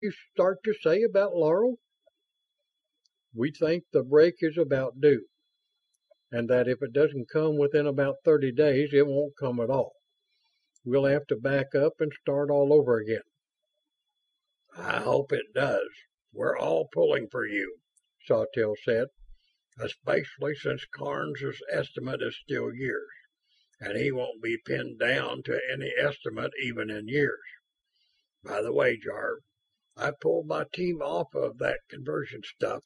you start to say about Laurel? We think the break is about due, and that if it doesn't come within about 30 days, it won't come at all. We'll have to back up and start all over again. I hope it does. We're all pulling for you, Sawtelle said, especially since Carnes' estimate is still years, and he won't be pinned down to any estimate even in years. By the way, Jarv, I pulled my team off of that conversion stuff.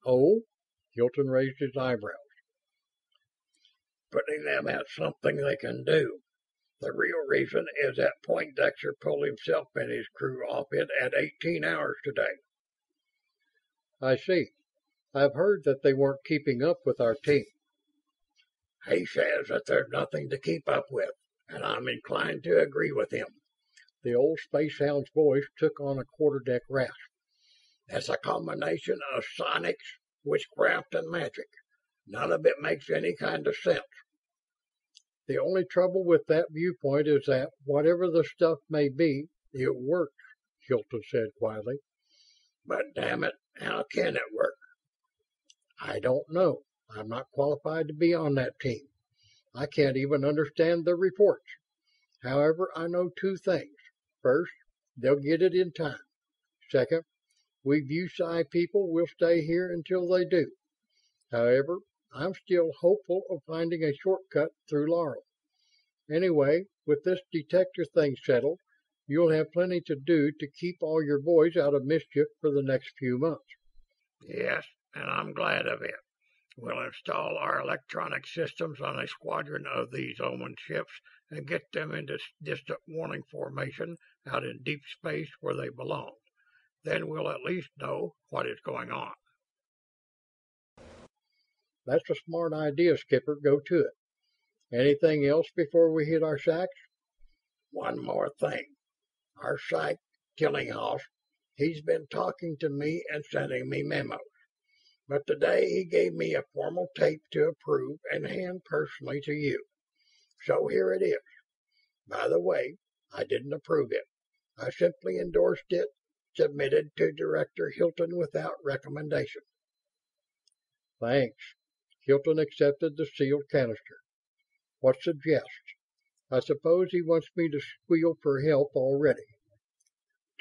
Oh? Hilton raised his eyebrows. Putting them at something they can do. The real reason is that Poindexter pulled himself and his crew off it at 18 hours today. I see. I've heard that they weren't keeping up with our team. He says that there's nothing to keep up with, and I'm inclined to agree with him. The old space hound's voice took on a quarterdeck rasp. It's a combination of sonics, witchcraft, and magic. None of it makes any kind of sense. The only trouble with that viewpoint is that, whatever the stuff may be, it works, Hilton said quietly. But damn it, how can it work? I don't know. I'm not qualified to be on that team. I can't even understand the reports. However, I know two things. First, they'll get it in time. Second, we view Psi people will stay here until they do. However, I'm still hopeful of finding a shortcut through Laurel. Anyway, with this detector thing settled, you'll have plenty to do to keep all your boys out of mischief for the next few months. Yes, and I'm glad of it. We'll install our electronic systems on a squadron of these Omen ships and get them into distant warning formation out in deep space where they belong. Then we'll at least know what is going on. That's a smart idea, Skipper. Go to it. Anything else before we hit our sacks? One more thing. Our psych, Tillinghast, he's been talking to me and sending me memos. But today he gave me a formal tape to approve and hand personally to you. So here it is. By the way, I didn't approve it. I simply endorsed it, submitted to Director Hilton without recommendation. Thanks. Hilton accepted the sealed canister. What suggests? I suppose he wants me to squeal for help already.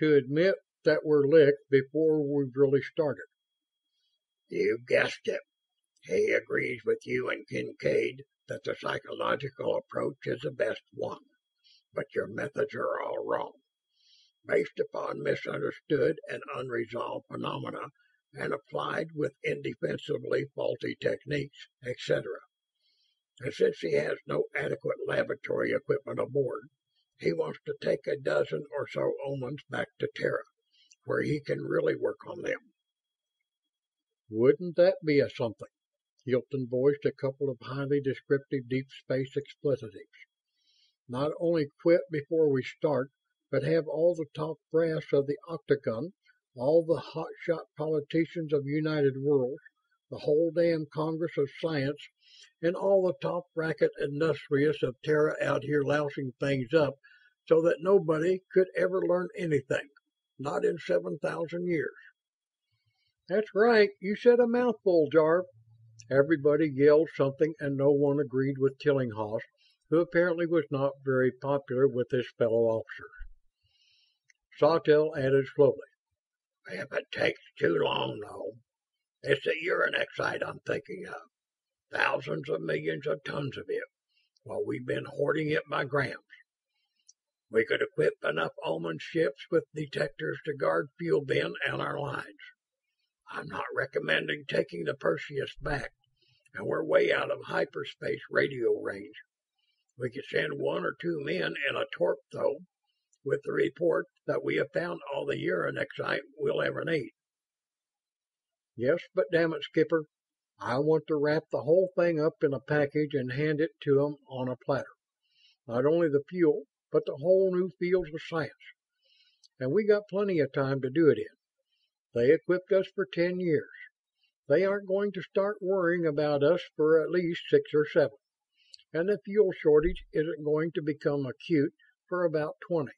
To admit that we're licked before we've really started. You guessed it. He agrees with you and Kincaid that the psychological approach is the best one, but your methods are all wrong, based upon misunderstood and unresolved phenomena and applied with indefensibly faulty techniques, etc. And since he has no adequate laboratory equipment aboard, he wants to take a dozen or so omens back to Terra, where he can really work on them. Wouldn't that be a something? Hilton voiced a couple of highly descriptive deep space expletives. Not only quit before we start, but have all the top brass of the Octagon, all the hotshot politicians of United Worlds, the whole damn Congress of Science, and all the top bracket industrialists of Terra out here lousing things up so that nobody could ever learn anything, not in 7,000 years. That's right, you said a mouthful, Jarv. Everybody yelled something and no one agreed with Tillinghast, who apparently was not very popular with his fellow officers. Sawtelle added slowly, If it takes too long, though, it's the uranexite I'm thinking of. Thousands of millions of tons of it, while we've been hoarding it by grams. We could equip enough Omen ships with detectors to guard fuel bin and our lines. I'm not recommending taking the Perseus back, and we're way out of hyperspace radio range. We could send one or two men in a torp, though, with the report that we have found all the uranexite we'll ever need. Yes, but damn it, Skipper, I want to wrap the whole thing up in a package and hand it to 'em on a platter. Not only the fuel, but the whole new fields of science. And we got plenty of time to do it in. They equipped us for 10 years. They aren't going to start worrying about us for at least 6 or 7. And the fuel shortage isn't going to become acute for about 20.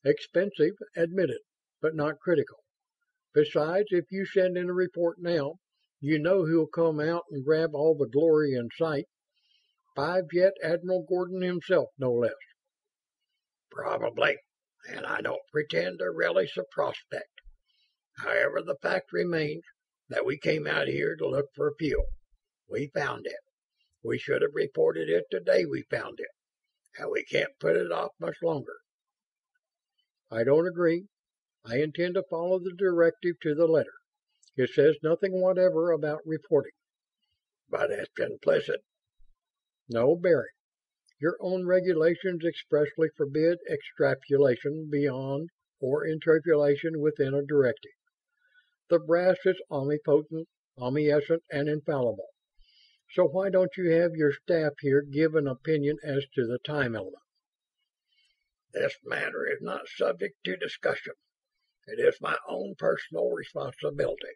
Expensive, admitted, but not critical. Besides, if you send in a report now, you know who'll come out and grab all the glory in sight. Five-Jet Admiral Gordon himself, no less. Probably, and I don't pretend to relish the prospect. However, the fact remains that we came out here to look for fuel. We found it. We should have reported it the day we found it, and we can't put it off much longer. I don't agree. I intend to follow the directive to the letter. It says nothing whatever about reporting. But it's implicit. No, Barry. Your own regulations expressly forbid extrapolation beyond or interpolation within a directive. The brass is omnipotent, omniscient, and infallible. So why don't you have your staff here give an opinion as to the time element? This matter is not subject to discussion. It is my own personal responsibility.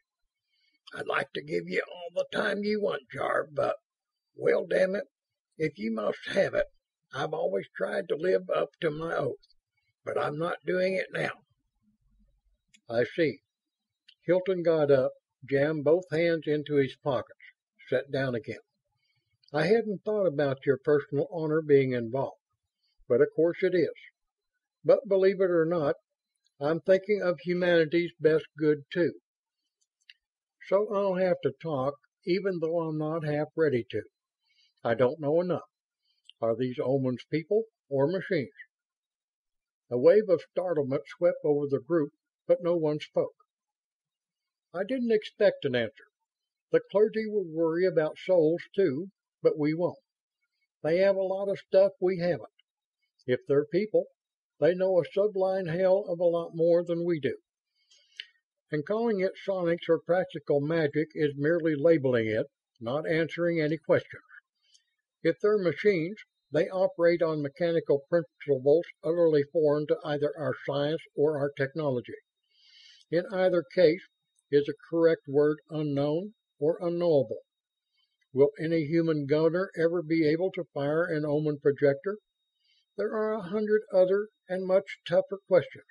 I'd like to give you all the time you want, Jarv, but, well, damn it, if you must have it, I've always tried to live up to my oath, but I'm not doing it now. I see. Hilton got up, jammed both hands into his pockets, sat down again. I hadn't thought about your personal honor being involved, but of course it is. But believe it or not, I'm thinking of humanity's best good too. So I'll have to talk, even though I'm not half ready to. I don't know enough. Are these Omans people or machines? A wave of startlement swept over the group, but no one spoke. I didn't expect an answer. The clergy will worry about souls too, but we won't. They have a lot of stuff we haven't. If they're people, they know a sublime hell of a lot more than we do. And calling it sonics or practical magic is merely labeling it, not answering any questions. If they're machines, they operate on mechanical principles utterly foreign to either our science or our technology. In either case, is the correct word unknown or unknowable? Will any human gunner ever be able to fire an Oman projector? There are 100 other and much tougher questions,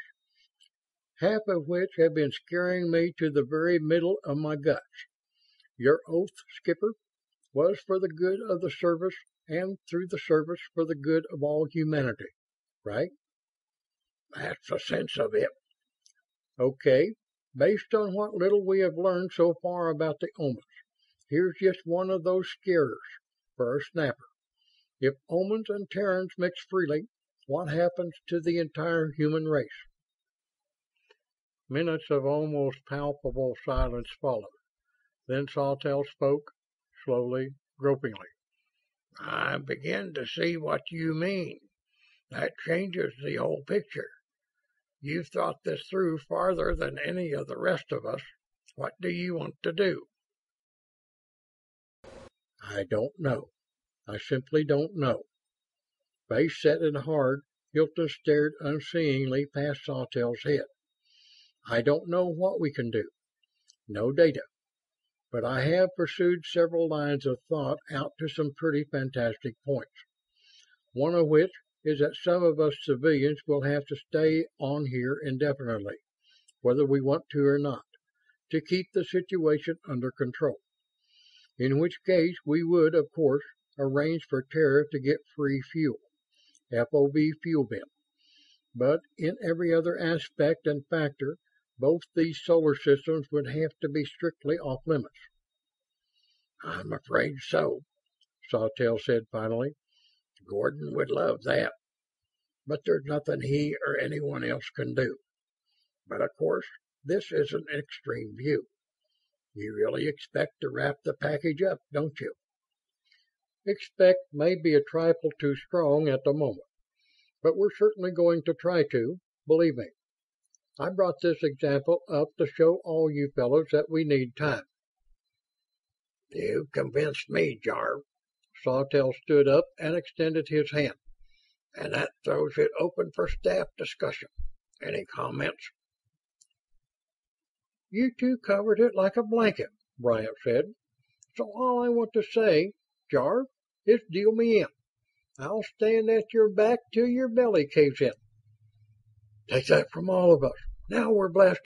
half of which have been scaring me to the very middle of my guts. Your oath, Skipper, was for the good of the service and through the service for the good of all humanity, right? That's the sense of it. Okay, based on what little we have learned so far about the Omans, here's just one of those scarers for a snapper. If Omans and Terrans mix freely, what happens to the entire human race? Minutes of almost palpable silence followed. Then Sawtelle spoke, slowly, gropingly. I begin to see what you mean. That changes the whole picture. You've thought this through farther than any of the rest of us. What do you want to do? I don't know. I simply don't know. Face set and hard, Hilton stared unseeingly past Sawtelle's head. I don't know what we can do. No data. But I have pursued several lines of thought out to some pretty fantastic points. One of which is that some of us civilians will have to stay on here indefinitely, whether we want to or not, to keep the situation under control. In which case we would, of course, arrange for Terra to get free fuel, FOB fuel bin. But in every other aspect and factor, both these solar systems would have to be strictly off limits. I'm afraid so, Sawtelle said finally. Gordon would love that. But there's nothing he or anyone else can do. But of course, this is an extreme view. You really expect to wrap the package up, don't you? Expect may be a trifle too strong at the moment. But we're certainly going to try to, believe me. I brought this example up to show all you fellows that we need time. You convinced me, Jarv. Sawtelle stood up and extended his hand. And that throws it open for staff discussion. Any comments? You two covered it like a blanket, Bryant said. So all I want to say, Jarv, is deal me in. I'll stand at your back till your belly caves in. Take that from all of us. Now we're blasting